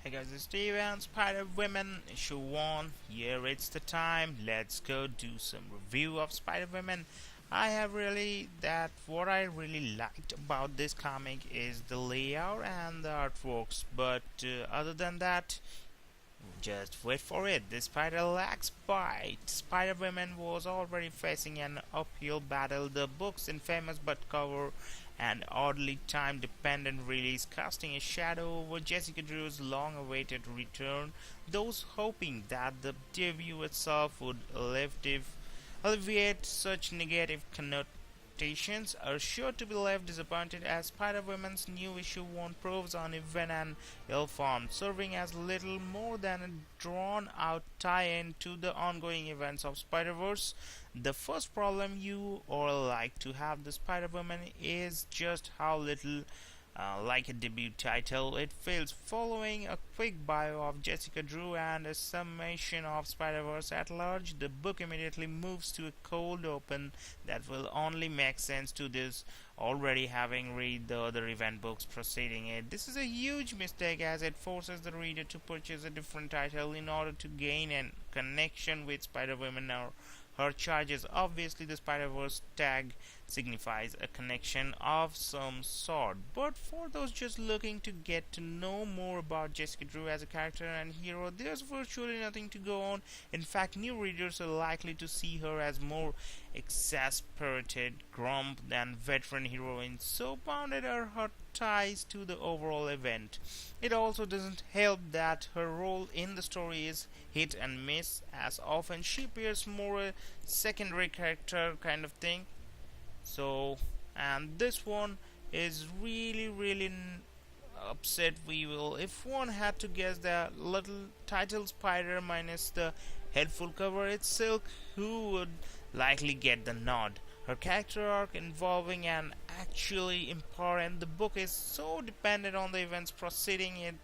Hey guys, it's Steve and Spider-Women issue 1. Here it's the time. Let's go do some review of Spider-Women. What I really liked about this comic is the layout and the artworks, but other than that, just wait for it. The spider lacks bite. Spider-Woman was already facing an uphill battle. The book's infamous but cover and oddly time-dependent release casting a shadow over Jessica Drew's long-awaited return. Those hoping that the debut itself would alleviate such negative connotations are sure to be left disappointed, as Spider-Woman's new issue 1 proves uneven and ill-formed, serving as little more than a drawn-out tie-in to the ongoing events of Spider-Verse. The first problem you or like to have the Spider-Woman is just how little like a debut title it feels. Following a quick bio of Jessica Drew and a summation of Spider-Verse at large, the book immediately moves to a cold open that will only make sense to this already having read the other event books preceding it. This is a huge mistake, as it forces the reader to purchase a different title in order to gain a connection with Spider-Woman or her charges. Obviously, the Spider-Verse tag signifies a connection of some sort, but for those just looking to get to know more about Jessica Drew as a character and hero, there's virtually nothing to go on. In fact, new readers are likely to see her as more exasperated grump than veteran heroines. So bounded are her ties to the overall event. It also doesn't help that her role in the story is hit and miss, as often she appears more a secondary character kind of thing. And this one is really upset we will. If one had to guess the little title spider minus the helpful cover, it's Silk who would likely get the nod. Her character arc involving an actually important. The book is so dependent on the events preceding it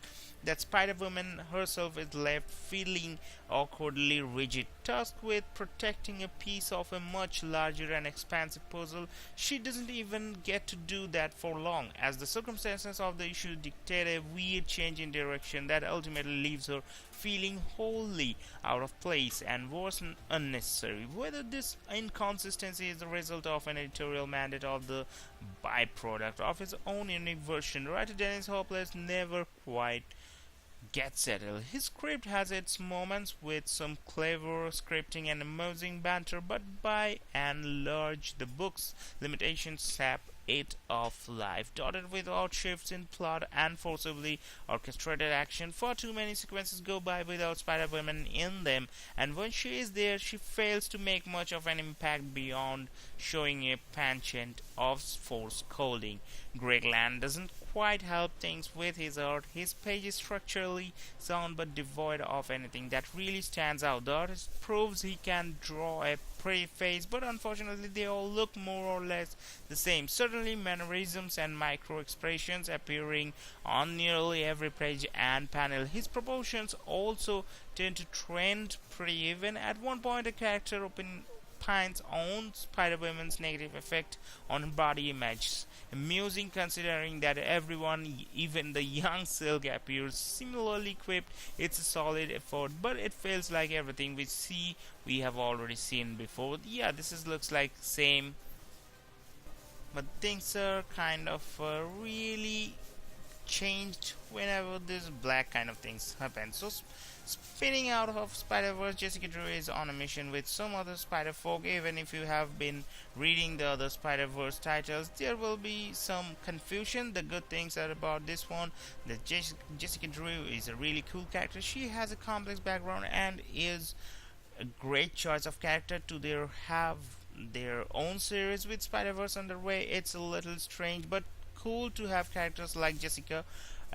that Spider-Woman herself is left feeling awkwardly rigid, tasked with protecting a piece of a much larger and expansive puzzle. She doesn't even get to do that for long, as the circumstances of the issue dictate a weird change in direction that ultimately leaves her feeling wholly out of place and worse, unnecessary. Whether this inconsistency is the result of an editorial mandate or the byproduct of his own unique version, writer Dennis Hopeless never quite get settled. His script has its moments with some clever scripting and amusing banter, but by and large the book's limitations sap it of life, dotted with odd shifts in plot and forcibly orchestrated action. Far too many sequences go by without Spider-Woman in them, and when she is there, she fails to make much of an impact beyond showing a penchant of force coding. Greg Land doesn't quite help things with his art. His page is structurally sound but devoid of anything that really stands out. The artist proves he can draw a pretty face, but unfortunately they all look more or less the same. Certainly mannerisms and micro expressions appearing on nearly every page and panel. His proportions also tend to trend pretty even. At one point, a character opines on Spider-Woman's negative effect on her body image. Amusing, considering that everyone, even the young Silk, appears similarly equipped. It's a solid effort, but it feels like everything we have already seen before. Yeah, looks like same, but things are kind of really changed whenever this black kind of things happen. So spinning out of Spider-Verse, Jessica Drew is on a mission with some other Spider-Folk. Even if you have been reading the other Spider-Verse titles, there will be some confusion. The good things are about this one that Jessica Drew is a really cool character. She has a complex background and is a great choice of character to have their own series with Spider-Verse underway. It's a little strange but cool to have characters like Jessica,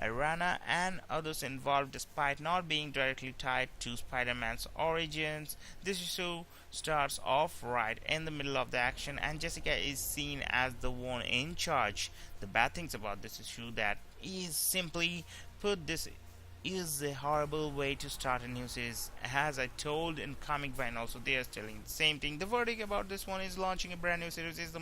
Irana, and others involved despite not being directly tied to Spider-Man's origins. This issue starts off right in the middle of the action, and Jessica is seen as the one in charge. The bad things about this issue that is simply put, this is a horrible way to start a new series. As I told in Comic Vine, also they are telling the same thing. The verdict about this one is launching a brand new series is the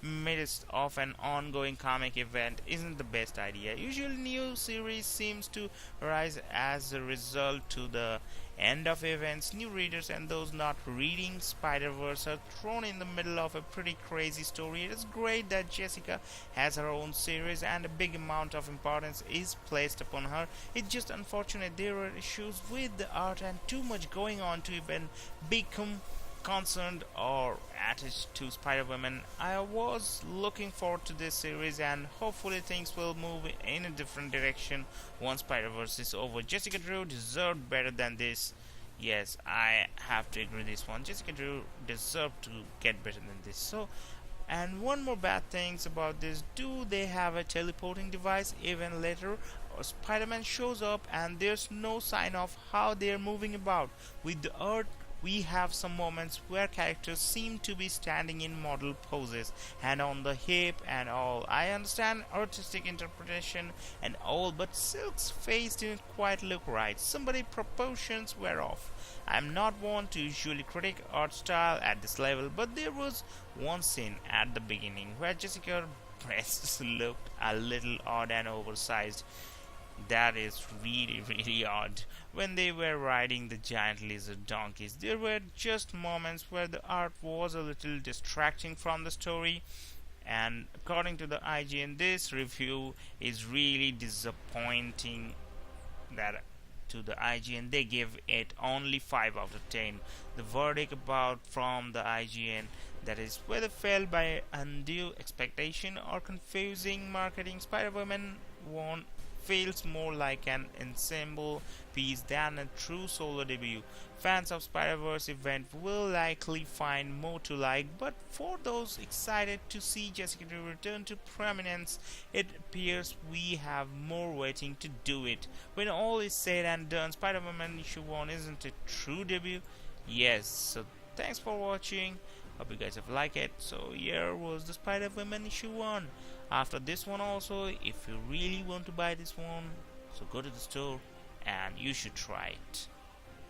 midst of an ongoing comic event isn't the best idea. Usually, new series seems to rise as a result to the end of events. New readers and those not reading Spider-Verse are thrown in the middle of a pretty crazy story. It is great that Jessica has her own series and a big amount of importance is placed upon her. It's just unfortunate there are issues with the art and too much going on to even become concerned or attached to Spider-Woman. I was looking forward to this series and hopefully things will move in a different direction once Spider-Verse is over. Jessica Drew deserved better than this. Yes, I have to agree this one. Jessica Drew deserved to get better than this. So, and one more bad things about this, do they have a teleporting device even later? Or Spider-Man shows up and there's no sign of how they're moving about. With the Earth we have some moments where characters seem to be standing in model poses, hand on the hip and all. I understand artistic interpretation and all, but Silk's face didn't quite look right. Somebody proportions were off. I'm not one to usually critique art style at this level, but there was one scene at the beginning where Jessica's breasts looked a little odd and oversized. That is really odd. When they were riding the giant lizard donkeys, there were just moments where the art was a little distracting from the story. And according to the IGN, this review is really disappointing. That to the IGN, they give it only 5 out of 10. The verdict about from the IGN, that is whether failed by undue expectation or confusing marketing, Spider-Woman won feels more like an ensemble piece than a true solo debut. Fans of Spider-Verse event will likely find more to like, but for those excited to see Jessica Drew return to prominence, it appears we have more waiting to do it. When all is said and done, Spider-Man issue 1 isn't a true debut. Yes, so thanks for watching. Hope you guys have liked it. So here was the Spider-Woman issue 1. After this one also, if you really want to buy this one, so go to the store and you should try it.